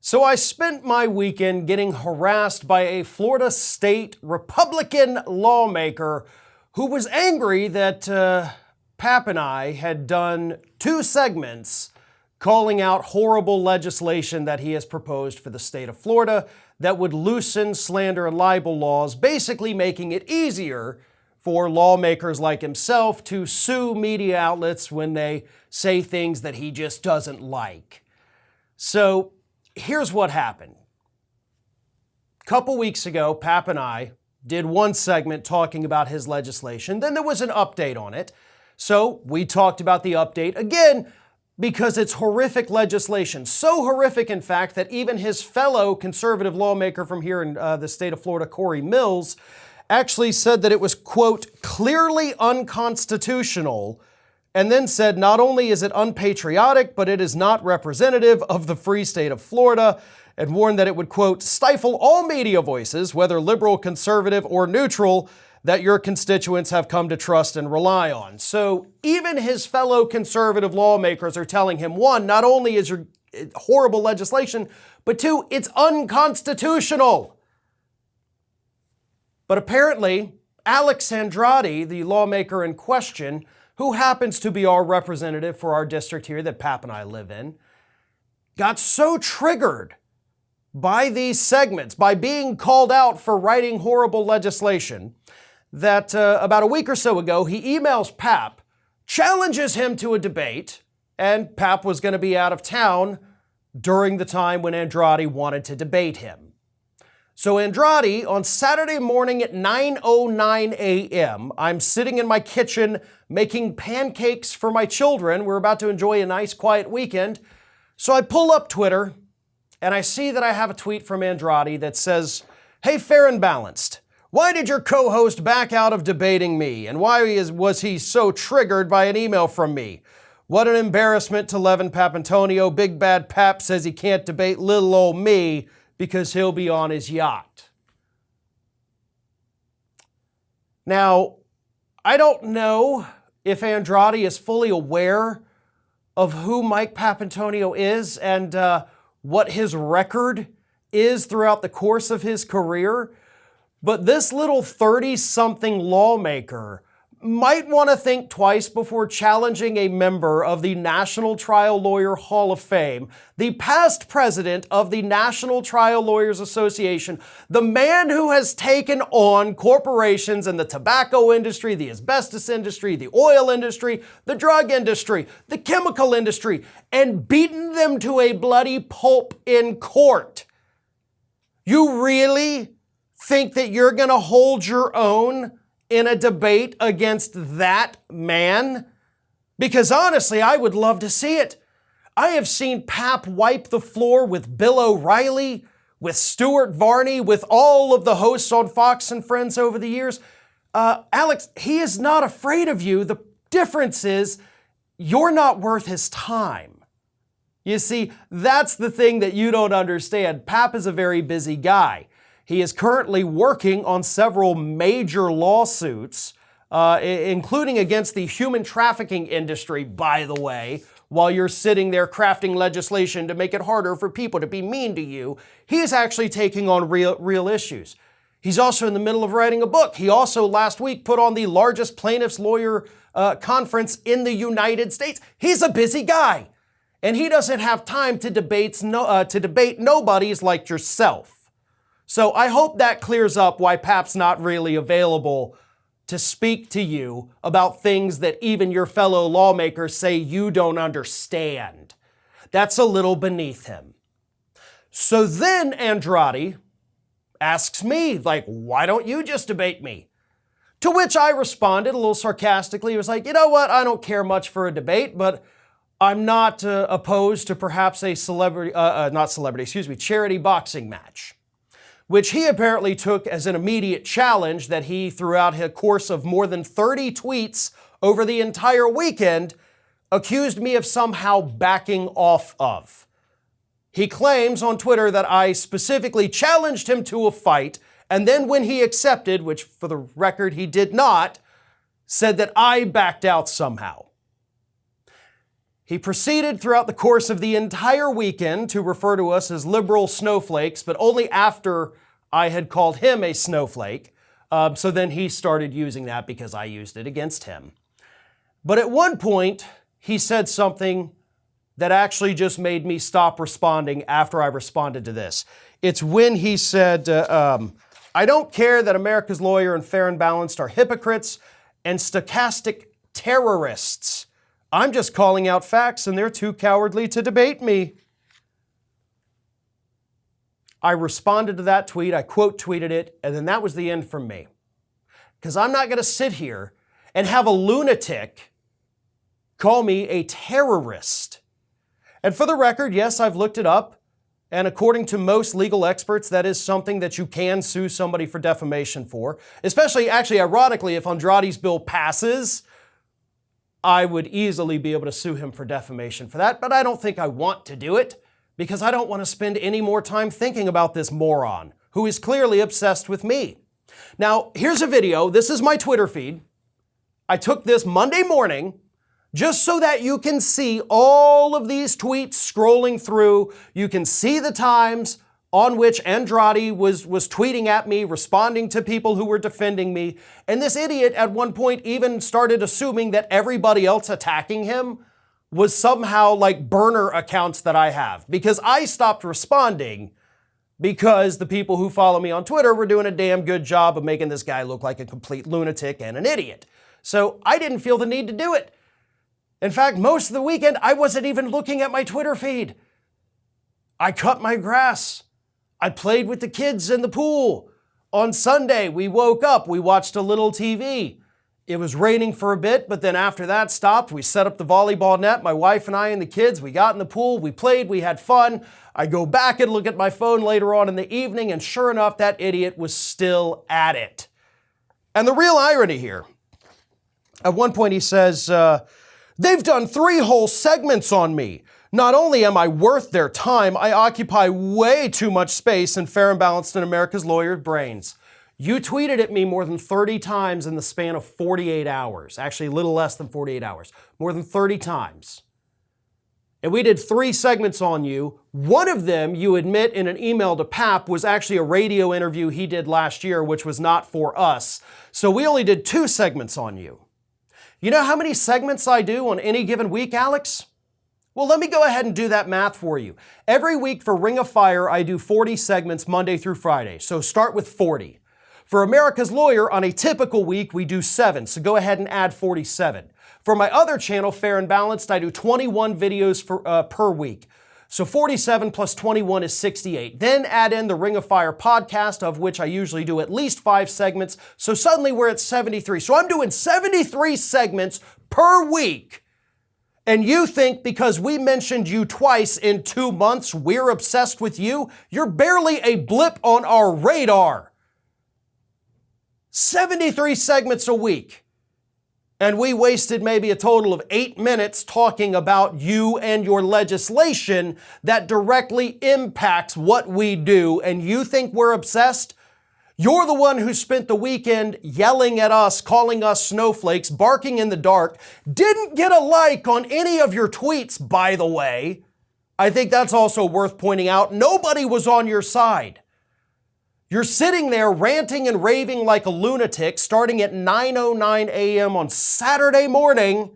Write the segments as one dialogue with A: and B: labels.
A: So I spent my weekend getting harassed by a Florida state Republican lawmaker who was angry that Pap and I had done 2 segments calling out horrible legislation that he has proposed for the state of Florida that would loosen slander and libel laws, basically making it easier for lawmakers like himself to sue media outlets when they say things that he just doesn't like. So here's what happened. A couple weeks ago, Pap and I did one segment talking about his legislation. Then there was an update on it. So we talked about the update again because it's horrific legislation. So horrific, in fact, that even his fellow conservative lawmaker from here in the state of Florida, Corey Mills, actually said that it was, quote, clearly unconstitutional, and then said not only is it unpatriotic, but it is not representative of the free state of Florida, and warned that it would, quote, stifle all media voices, whether liberal, conservative, or neutral, that your constituents have come to trust and rely on. So even his fellow conservative lawmakers are telling him, 1, not only is your horrible legislation, but 2, it's unconstitutional. But apparently, Alex Andrade, the lawmaker in question, who happens to be our representative for our district here that Pap and I live in, got so triggered by these segments, by being called out for writing horrible legislation, that about a week or so ago, he emails Pap, challenges him to a debate, and Pap was going to be out of town during the time when Andrade wanted to debate him. So Andrade, on Saturday morning at 9:09 a.m., I'm sitting in my kitchen making pancakes for my children. We're about to enjoy a nice, quiet weekend. So I pull up Twitter, and I see that I have a tweet from Andrade that says, "Hey, Fair and Balanced, why did your co-host back out of debating me? And why was he so triggered by an email from me? What an embarrassment to Levin Papantonio. Big Bad Pap says he can't debate little old me because he'll be on his yacht." Now, I don't know if Andrade is fully aware of who Mike Papantonio is and what his record is throughout the course of his career, but this little 30-something lawmaker might want to think twice before challenging a member of the National Trial Lawyer Hall of Fame, the past president of the National Trial Lawyers Association, the man who has taken on corporations in the tobacco industry, the asbestos industry, the oil industry, the drug industry, the chemical industry, and beaten them to a bloody pulp in court. You really think that you're going to hold your own in a debate against that man? Because honestly, I would love to see it. I have seen Pap wipe the floor with Bill O'Reilly, with Stuart Varney, with all of the hosts on Fox and Friends over the years. Alex, he is not afraid of you. The difference is you're not worth his time. You see, that's the thing that you don't understand. Pap is a very busy guy. He is currently working on several major lawsuits, including against the human trafficking industry, by the way, while you're sitting there crafting legislation to make it harder for people to be mean to you. He is actually taking on real issues. He's also in the middle of writing a book. He also last week put on the largest plaintiffs' lawyer conference in the United States. He's a busy guy, and he doesn't have time to debate nobodies like yourself. So I hope that clears up why Pap's not really available to speak to you about things that even your fellow lawmakers say you don't understand. That's a little beneath him. So then Andrade asks me, like, why don't you just debate me? To which I responded a little sarcastically. He was like, you know what? I don't care much for a debate, but I'm not opposed to perhaps a charity boxing match, which he apparently took as an immediate challenge that he, throughout a course of more than 30 tweets over the entire weekend, accused me of somehow backing off of. He claims on Twitter that I specifically challenged him to a fight, and then when he accepted, which for the record he did not, said that I backed out somehow. He proceeded throughout the course of the entire weekend to refer to us as liberal snowflakes, but only after I had called him a snowflake. So then he started using that because I used it against him. But at one point, he said something that actually just made me stop responding after I responded to this. It's when he said, I don't care that America's Lawyer and Fair and Balanced are hypocrites and stochastic terrorists. I'm just calling out facts and they're too cowardly to debate me. I responded to that tweet, I quote tweeted it, and then that was the end for me. Because I'm not going to sit here and have a lunatic call me a terrorist. And for the record, yes, I've looked it up, and according to most legal experts, that is something that you can sue somebody for defamation for. Especially, actually, ironically, if Andrade's bill passes, I would easily be able to sue him for defamation for that, but I don't think I want to do it because I don't want to spend any more time thinking about this moron who is clearly obsessed with me. Now, here's a video. This is my Twitter feed. I took this Monday morning just so that you can see all of these tweets scrolling through. You can see the times on which Andrade was tweeting at me, responding to people who were defending me. And this idiot at one point even started assuming that everybody else attacking him was somehow like burner accounts that I have, because I stopped responding because the people who follow me on Twitter were doing a damn good job of making this guy look like a complete lunatic and an idiot. So I didn't feel the need to do it. In fact, most of the weekend, I wasn't even looking at my Twitter feed. I cut my grass. I played with the kids in the pool. On Sunday, we woke up, we watched a little TV. It was raining for a bit, but then after that stopped, we set up the volleyball net, my wife and I and the kids, we got in the pool, we played, we had fun. I go back and look at my phone later on in the evening, and sure enough, that idiot was still at it. And the real irony here, at one point he says, they've done 3 whole segments on me. Not only am I worth their time, I occupy way too much space in Fair and Balanced and America's Lawyer brains. You tweeted at me more than 30 times in the span of 48 hours. Actually, a little less than 48 hours. More than 30 times. And we did 3 segments on you. One of them, you admit in an email to Pap, was actually a radio interview he did last year, which was not for us. So we only did 2 segments on you. You know how many segments I do on any given week, Alex? Well, let me go ahead and do that math for you. Every week for Ring of Fire, I do 40 segments Monday through Friday. So start with 40. For America's Lawyer, on a typical week, we do 7. So go ahead and add 47. For my other channel, Fair and Balanced, I do 21 videos per week. So 47 plus 21 is 68. Then add in the Ring of Fire podcast, of which I usually do at least 5 segments. So suddenly we're at 73. So I'm doing 73 segments per week. And you think because we mentioned you twice in 2 months, we're obsessed with you? You're barely a blip on our radar. 73 segments a week. And we wasted maybe a total of 8 minutes talking about you and your legislation that directly impacts what we do. And you think we're obsessed? You're the one who spent the weekend yelling at us, calling us snowflakes, barking in the dark, didn't get a like on any of your tweets, by the way. I think that's also worth pointing out. Nobody was on your side. You're sitting there ranting and raving like a lunatic starting at 9:09 a.m. on Saturday morning.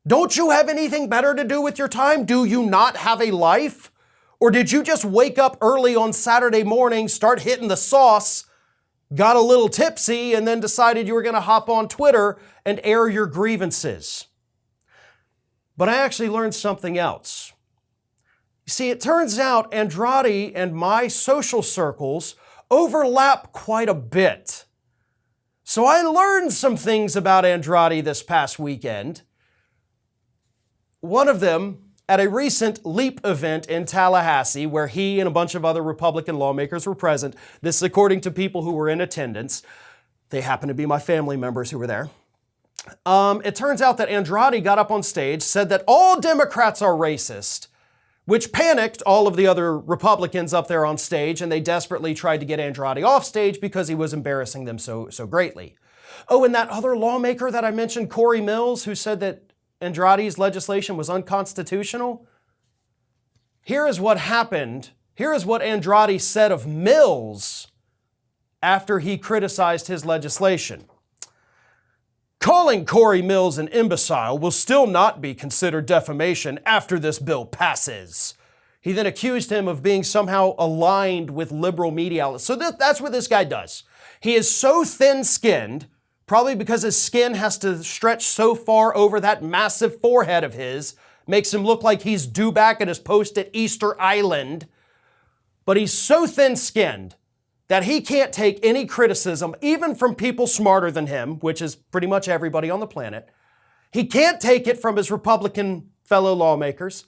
A: Don't you have anything better to do with your time? Do you not have a life? Or did you just wake up early on Saturday morning, start hitting the sauce, got a little tipsy, and then decided you were going to hop on Twitter and air your grievances? But I actually learned something else. You see, it turns out Andrade and my social circles overlap quite a bit. So I learned some things about Andrade this past weekend. One of them at a recent LEAP event in Tallahassee, where he and a bunch of other Republican lawmakers were present. This is according to people who were in attendance. They happen to be my family members who were there. It turns out that Andrade got up on stage, said that all Democrats are racist, which panicked all of the other Republicans up there on stage, and they desperately tried to get Andrade off stage because he was embarrassing them so greatly. Oh, and that other lawmaker that I mentioned, Corey Mills, who said that Andrade's legislation was unconstitutional? Here is what happened. Here is what Andrade said of Mills after he criticized his legislation. Calling Corey Mills an imbecile will still not be considered defamation after this bill passes. He then accused him of being somehow aligned with liberal media outlets. So that's what this guy does. He is so thin-skinned, probably because his skin has to stretch so far over that massive forehead of his, makes him look like he's due back at his post at Easter Island. But he's so thin-skinned that he can't take any criticism, even from people smarter than him, which is pretty much everybody on the planet. He can't take it from his Republican fellow lawmakers.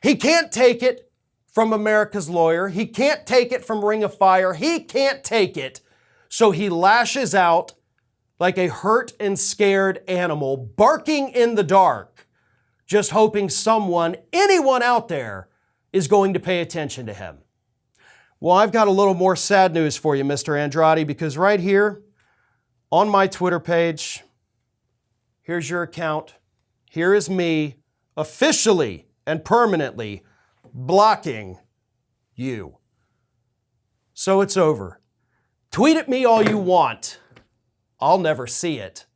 A: He can't take it from America's Lawyer. He can't take it from Ring of Fire. He can't take it. So he lashes out like a hurt and scared animal, barking in the dark, just hoping someone, anyone out there, is going to pay attention to him. Well, I've got a little more sad news for you, Mr. Andrade, because right here on my Twitter page, here's your account. Here is me officially and permanently blocking you. So it's over. Tweet at me all you want. I'll never see it.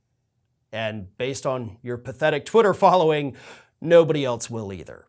A: And based on your pathetic Twitter following, nobody else will either.